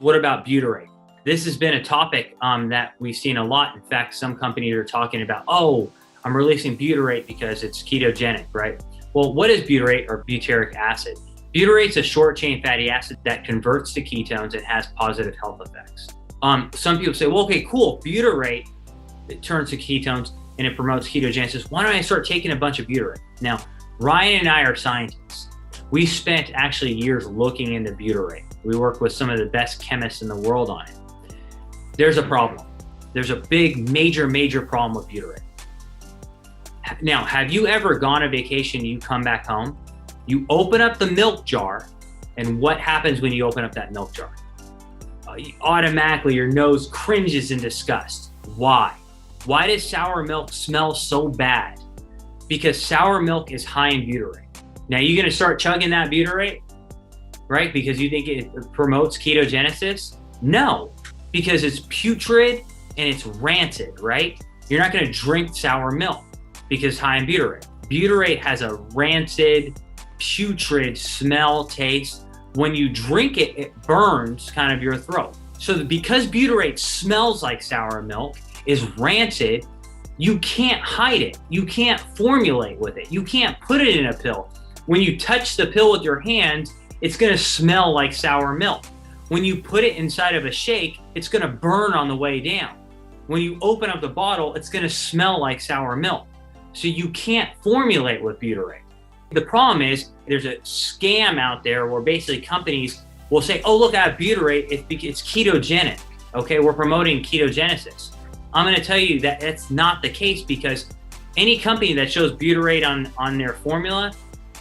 What about butyrate? This has been a topic that we've seen a lot. In fact, some companies are talking about, oh, I'm releasing butyrate because it's ketogenic, right? Well, what is butyrate or butyric acid? Butyrate's a short chain fatty acid that converts to ketones and has positive health effects. Some people say, well, okay, cool. Butyrate, it turns to ketones and it promotes ketogenesis. Why don't I start taking a bunch of butyrate? Now, Ryan and I are scientists. We spent actually years looking into butyrate. We work with some of the best chemists in the world on it. There's a problem. There's a big, major problem with butyrate. Now, have you ever gone on vacation, you come back home, you open up the milk jar, and what happens when you open up that milk jar? Automatically, your nose cringes in disgust. Why? Why does sour milk smell so bad? Because sour milk is high in butyrate. Now, you're gonna start chugging that butyrate, right? Because you think it promotes ketogenesis? No, because it's putrid and it's rancid, right? You're not gonna drink sour milk because it's high in butyrate. Butyrate has a rancid, putrid smell, taste. When you drink it, it burns kind of your throat. So because butyrate smells like sour milk, is rancid, you can't hide it. You can't formulate with it. You can't put it in a pill. When you touch the pill with your hands, it's gonna smell like sour milk. When you put it inside of a shake, it's gonna burn on the way down. When you open up the bottle, it's gonna smell like sour milk. So you can't formulate with butyrate. The problem is there's a scam out there where basically companies will say, oh, look, I have butyrate, it's ketogenic. Okay, we're promoting ketogenesis. I'm gonna tell you that that's not the case, because any company that shows butyrate on their formula,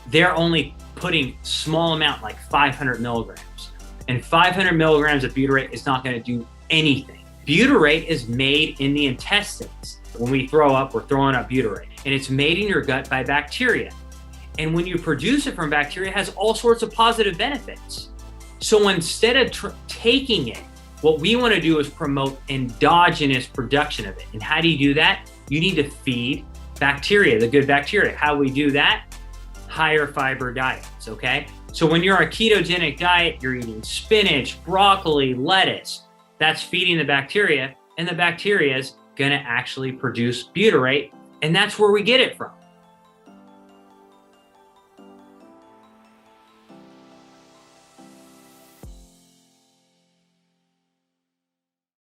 they're only putting small amount, like 500 milligrams. And 500 milligrams of butyrate is not gonna do anything. Butyrate is made in the intestines. When we throw up, we're throwing up butyrate. And it's made in your gut by bacteria. And when you produce it from bacteria, it has all sorts of positive benefits. So instead of taking it, what we want to do is promote endogenous production of it. And how do you do that? You need to feed bacteria, the good bacteria. How we do that? Higher fiber diets, okay? So when you're on a ketogenic diet, you're eating spinach, broccoli, lettuce. That's feeding the bacteria, and the bacteria is gonna actually produce butyrate, and that's where we get it from.